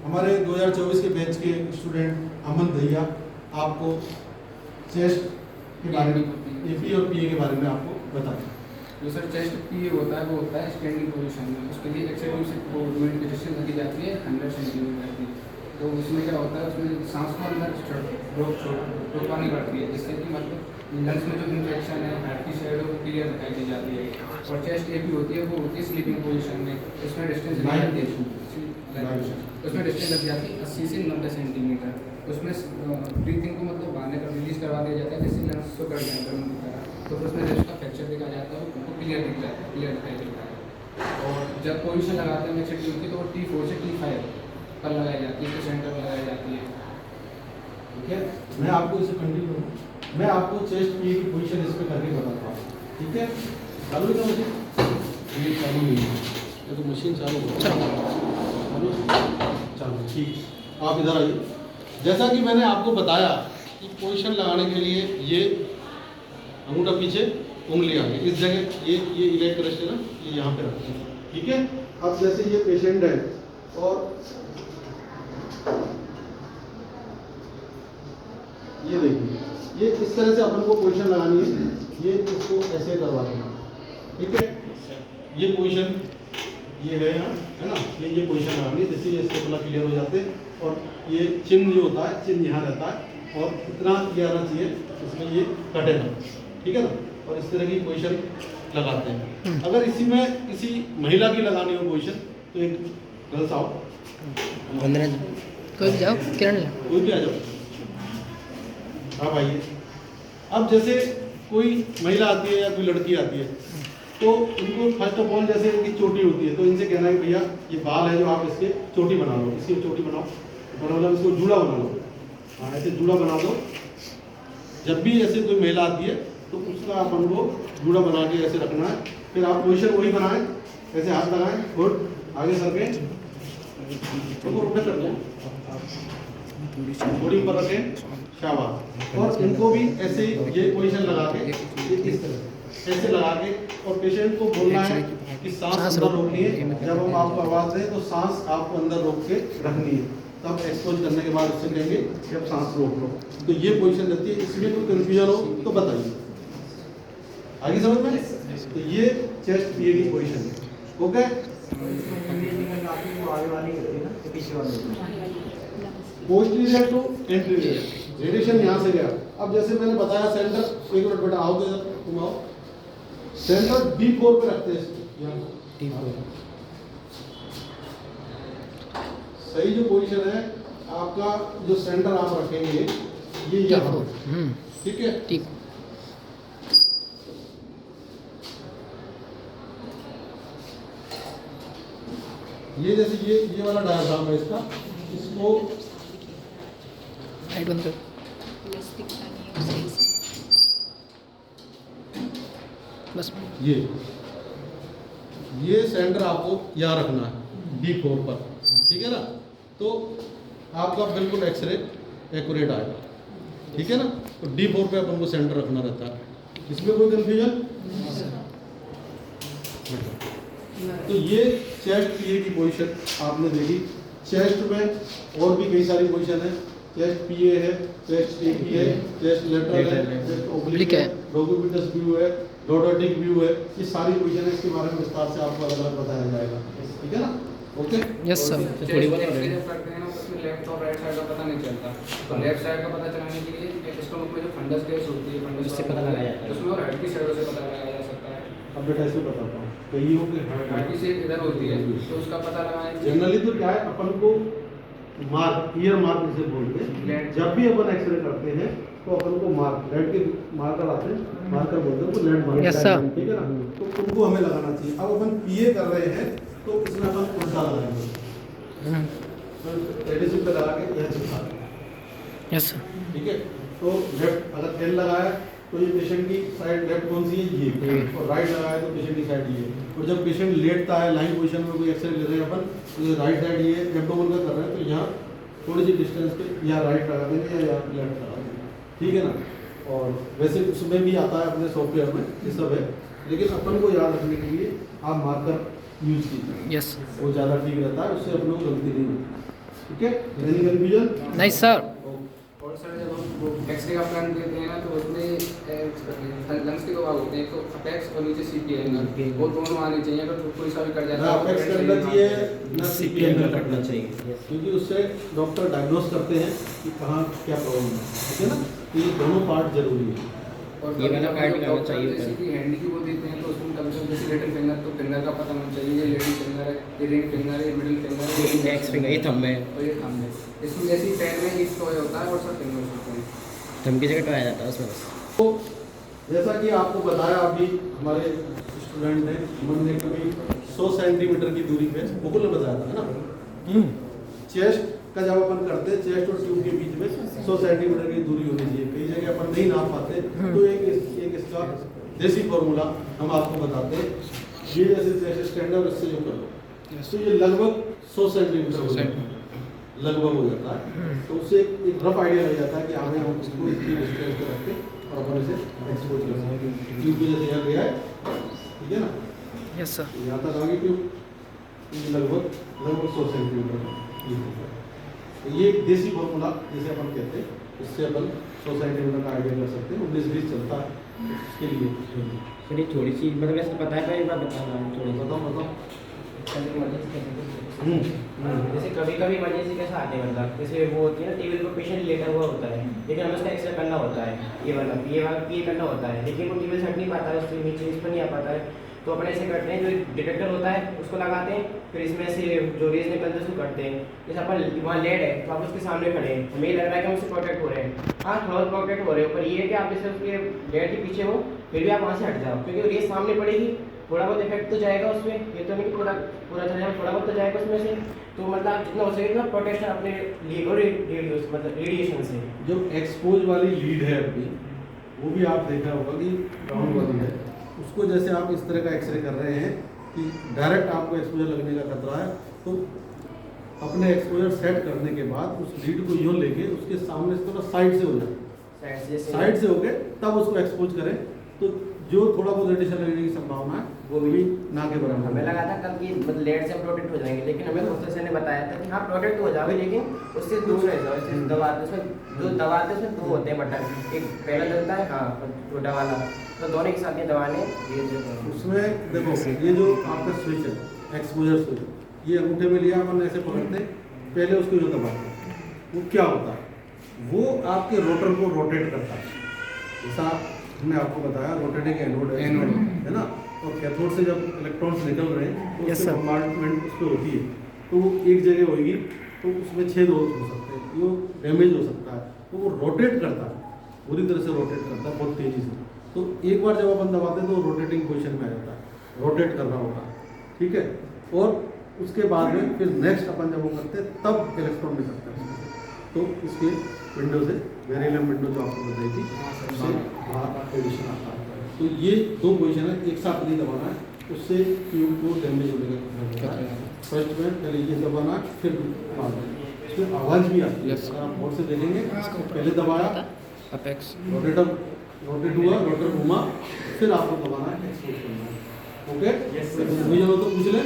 हमारे 2024 के बैच के स्टूडेंट अमन भैया आपको चेस्ट के बारे में, एपी और पीए के बारे में आपको बताएं। जो सर चेस्ट पीए होता है वो होता है स्टैंडिंग पोजीशन में। उसके लिए एक्सेप्टिव मूवमेंट की रेजिस्टेंस रखी जाती है 100 सेंटीमीटर की। तो उसमें क्या होता है, उसमें सांस को अंदर रोकवानी पड़ती है, जिससे कि मतलब लंग्स में जो इन्फेक्शन है हार्ट की साइड वो क्लियर दिखाई दी जाती है। और चेस्ट एपी होती है वो होती है स्लीपिंग पोजीशन में। इसमें डिस्टेंस लग जाती है, उसमें डिस्टेंस लग जाती है 80 से 90 सेंटीमीटर। उसमें ब्रीथिंग को मतलब बाहर कर रिलीज करवा दिया जाता है, जिससे लंग्स को कट जाए की तरह। तो फिर उसमें जब उसका फ्रैक्चर देखा जाता है वो क्लियर दिख जाता है, क्लियर दिखाई देता है। और जब पोजीशन लगाते हैं एक्सेप्टिव की, तो वो T4 से T5 पर लगाई जाती है, इसके सेंटर पर लगाई जाती है। ठीक है, मैं आपको इसे कंटिन्यू, मैं आपको चेस्ट पीए की पोजीशन इस पे करके बताता हूँ। ठीक है, चालू है मशीन? ये चालू नहीं है, ये तो मशीन चालू हो चालू। ठीक, आप इधर आइए। जैसा कि मैंने आपको बताया कि पोजीशन लगाने के लिए ये अंगूठा पीछे, उंगली आगे, इस जगह ये इलेक्ट रेस्ट है ना, ये यहाँ पे रखते हैं। ठीक है, अब जैसे ये पेशेंट है और ये देखिए, ये इस तरह से अपन को पोजीशन लगानी है। ये इसको ऐसे करवा देना। ठीक है, ये पोजीशन ये है यहाँ, है ना, ये पोजीशन लगानी है, जैसे ये इसके अपना क्लियर हो जाते हैं। और ये चिन्ह जो होता है, चिन्ह यहाँ रहता है और इतना किया आना चाहिए इसमें ये कटे ना। ठीक है ना, और इस तरह की पोजीशन लगाते हैं। अगर इसी में किसी महिला की लगानी हो पोजीशन, तो एक गर्ल्स आओ, कोई भी जाओ, किरण कोई भी आ जाओ, आप आइए। अब जैसे कोई महिला आती है या कोई लड़की आती है, तो उनको फर्स्ट ऑफ ऑल जैसे इनकी चोटी होती है, तो इनसे कहना है भैया ये बाल है जो आप इसके चोटी बना लो, इसकी चोटी बनाओ, मतलब इसको जूड़ा बना लो। हाँ, ऐसे जूड़ा बना दो। जब भी ऐसे कोई महिला आती है तो उसका अपन को जूड़ा बना के ऐसे रखना है। फिर आप पोजीशन वही बनाएं, ऐसे हाथ लगाएं, गुड, आगे सर के बॉडी पर रखें, शाबाश। और इनको भी ऐसे ये पोजीशन लगा के इस तरह ऐसे लगा के, और पेशेंट को बोलना है कि सांस अंदर रोकनी है। जब हम आपको आवाज़ दें तो सांस आपको अंदर रोक के रखनी है। तब एक्सपोज करने के बाद उससे कहेंगे कि अब सांस रोक लो। तो ये पोजीशन रहती है। इसमें कोई कंफ्यूजन हो तो बताइए, आगे समझ में? तो ये चेस्ट पीए की पोजीशन है। Okay, posterior to anterior, radiation यहाँ से गया। अब जैसे मैंने बताया सेंटर, एक मिनट बेटा आओ तो इधर, तुम आओ। सेंटर D4 पे रखते हैं इसको। सही जो पोजीशन है आपका, जो सेंटर आप रखेंगे ये यहाँ पे। ठीक है, ठीक। ये जैसे ये वाला डायग्राम है इसका, इसको लाइट बंद कर। बस ये सेंटर आपको यहाँ रखना है D4 पर। ठीक है ना, तो आपका बिल्कुल एक्सरे एक्यूरेट आएगा। ठीक है ना, तो D4 पे अपन को सेंटर रखना रहता है। इसमें कोई कंफ्यूजन? तो ये चेस्ट पीए की पोजीशन आपने देखी। चेस्ट में और भी कई सारी पोजीशन है। चेस्ट पीए है, चेस्ट एपी है, चेस्ट लेटरल है, चेस्ट ओब्लिक है, रोगोपिटस व्यू है, रोडोटिक व्यू है। ये सारी पोजीशन है, इसके बारे में विस्तार से आपको अलग अलग बताया जाएगा। ठीक है ना, ओके। Yes sir. थोड़ी बात करते हैं उसमें लेफ्ट और राइट साइड का पता नहीं चलता। तो लेफ्ट साइड का पता चलाने के लिए इसका मतलब जो फंडस केस होती है, फंडस से पता लगाया जाता है, उसमें और राइट की साइड से पता लगाया जा सकता है। अब बेटा इसमें बताता हूँ, कई हो के राइट की साइड इधर होती है, तो उसका पता लगाएं। जनरली तो क्या है, अपन को मार्क, ईयर मार्क जिसे बोलते हैं। जब भी अपन एक्सरे करते हैं तो अपन को मार्क, लेड के मार्कर आते हैं, मार्कर बोलते हैं, तो लेड मार्कर। Yes sir. ठीक है ना, तो उनको हमें लगाना चाहिए। अब अपन पीए कर रहे हैं तो इसमें अपन उल्टा लगाएंगे, एडहेसिव पे लगा के यह चिपका देंगे। Yes sir. ठीक है, तो लेफ्ट अगर एल लगाया तो ये पेशेंट की साइड लेफ्ट कौन सी है, ये, और राइट लगाया तो पेशेंट की साइड ये। और जब पेशेंट लेटता है लाइन पोजीशन में, कोई एक्सरे ले रहे हैं अपन, तो ये राइट साइड ये एब्डोमेन का कर रहे हैं, तो यहाँ थोड़ी सी डिस्टेंस पे या राइट लगा देंगे या लेफ्ट लगा देंगे। ठीक है ना, और वैसे उसमें भी आता है अपने सॉफ्टवेयर में, ये सब है, लेकिन अपन को याद रखने के लिए आप मार्कर यूज कीजिए। यस। वो ज़्यादा ठीक रहता है, उससे अपने को गलती नहीं होती। ठीक है। Okay, any confusion? नहीं सर। और सर जब हम वो एक्सरे का प्लान देते हैं ना तो उसमें लंग्स के दो भाग होते हैं, एक तो अपेक्स और नीचे सीपी एंगल, वो दोनों आने चाहिए। अगर कोई सा भी कर जाता ना है अपेक्स करना चाहिए ना सीपी एंगल कटना चाहिए, क्योंकि उससे डॉक्टर डायग्नोस करते हैं कि कहाँ क्या प्रॉब्लम है, ठीक है ना। तो ये दोनों पार्ट जरूरी है। और ये वाला part भी होना चाहिए जैसे कि हैंड की वो देते हैं तो उसमें कभी कभी जैसे लिटिल फिंगर, तो फिंगर का पता होना चाहिए, ये लेडी फिंगर है, ये रिंग फिंगर है, ये मिडिल फिंगर है, ये इंडेक्स फिंगर, ये थंब है। और ये थंब है। इसमें जैसे ही पैर में एक टॉय होता है और सब फिंगर्स होते हैं। थंब की जगह टॉय आ जाता है उसमें बस। तो जैसा कि आपको बताया अभी हमारे स्टूडेंट ने, उन्होंने कभी 100 सेंटीमीटर की दूरी पे मुकुल ने बताया था, है ना। चेस्ट का जब अपन करते हैं, चेस्ट और ट्यूब के बीच में 100 सेंटीमीटर की दूरी होनी चाहिए। कई जगह अपन नहीं नाप पाते, तो एक इसका देसी फॉर्मूला हम आपको बताते हैं। ये जैसे चेस्ट स्टैंड है और इससे जो कर लो, तो ये लगभग 100 सेंटीमीटर लगभग हो जाता है। तो उससे एक रफ आइडिया लग जाता है कि हमें हम इसको इतनी डिस्टेंस पे रख के और अपन इसे एक्सपोज कर सकते हैं। ट्यूब की जैसे यहाँ गया है, ठीक है ना, यस सर। यहाँ तक आ गई ट्यूब, ये लगभग 100 सेंटीमीटर। तो ये एक देसी फॉर्मूला जैसे अपन कहते हैं, इससे अपन 100 सेंटीमीटर का आइडिया कर सकते हैं। 19-20 चलता है इसके लिए। फिर ये थोड़ी सी मतलब वैसे पता है, पर एक बार बताना थोड़ी बताओ। जैसे कभी कभी इमरजेंसी कैसे आते हैं, मतलब जैसे वो होती है ना टेबल पर पेशेंट लेटा हुआ होता है, लेकिन हमें उसका एक्सरे करना होता है, ये वाला पी करना होता है, लेकिन वो टेबल से हट नहीं पाता है, उससे नीचे इस पर नहीं आ पाता है। तो अपन ऐसे करते हैं, जो डिटेक्टर होता है उसको लगाते हैं, फिर इसमें से जो रेज निकलते हैं उसको करते हैं। जैसे अपन वहाँ लेड है तो आप उसके सामने खड़े हैं, हमें ये लग रहा है कि हम उससे प्रोटेक्ट हो रहे हैं, हाँ थोड़ा प्रोटेक्ट हो रहे हो, पर ये है कि आप जैसे उसके लेड के पीछे हो फिर भी आप वहाँ से हट जाओ, क्योंकि रेज सामने पड़ेगी, थोड़ा बहुत इफेक्ट तो जाएगा उसमें, ये तो नहीं कि पूरा चला जाएगा, थोड़ा बहुत तो जाएगा उसमें से। तो मतलब आप जितना हो सके उतना प्रोटेक्शन अपने लिए और मतलब रेडिएशन से। जो एक्सपोज वाली लीड है अपनी, वो भी आप देखा होगा कि राउंड वाली है, उसको जैसे आप इस तरह का एक्सरे कर रहे हैं कि डायरेक्ट आपको एक्सपोजर लगने का खतरा है, तो अपने एक्सपोजर सेट करने के बाद उस लीड को यूँ लेके उसके सामने से थोड़ा साइड से हो जाए, साइड से हो गए तब उसको एक्सपोज करें, तो जो थोड़ा बहुत रेडिएशन लगने की संभावना है वो भी ना के बराबर। हमें लगा था कल की मतलब लेट से प्रोटेक्ट हो जाएंगे, लेकिन हमें प्रोफेसर ने बताया था कि हाँ प्रोटेक्ट हो जाओगे, लेकिन उससे दूर रह जाओ। इससे दबाते उसमें जो दबाते उसमें दो होते हैं बटन, एक पहला जलता है हाँ छोटा वाला, तो दोनों के साथ ये दबाने उसमें देखो ये जो आपका स्विच है, एक्सपोजर स्विच, ये अंगूठे में लिया अपन ऐसे पकड़ते हैं, पहले उसको जो दबाते हैं, वो क्या होता है, वो आपके रोटर को रोटेट करता है। जैसा हमने आपको बताया रोटेटिंग एनोड है ना, और कैथोड से जब इलेक्ट्रॉन्स निकल रहे हैं तो Yes, उसकी sir. कंपार्टमेंट उस पर होती है, तो वो एक जगह होगी तो उसमें छेद हो सकते हैं, वो डैमेज हो सकता है, तो वो रोटेट करता है, पूरी तरह से रोटेट करता है बहुत तेज़ी से। तो एक बार जब अपन दबाते हैं तो रोटेटिंग पोजीशन में आ जाता है, रोटेट कर रहा होता है, ठीक है। और उसके बाद में फिर नेक्स्ट अपन जब वो करते हैं तब इलेक्ट्रॉन निकलता है, तो इसके विंडो से वेरिलम विंडो जो आपको बताई थी उससे बाहर एडिशन आता है। तो ये दो पोजीशन है, एक साथ नहीं दबाना है, उससे ट्यूब को डैमेज होने का खतरा है। फर्स्ट में पहले ये दबाना है, फिर बाद में इसमें आवाज़ भी आती है, अगर आप गौर से देखेंगे पहले दबाया अपेक्स रोटेट हुआ, रोटर घूमा, फिर आपको दबाना है, एक्सपोज करना है। ओके, तो पूछ लें।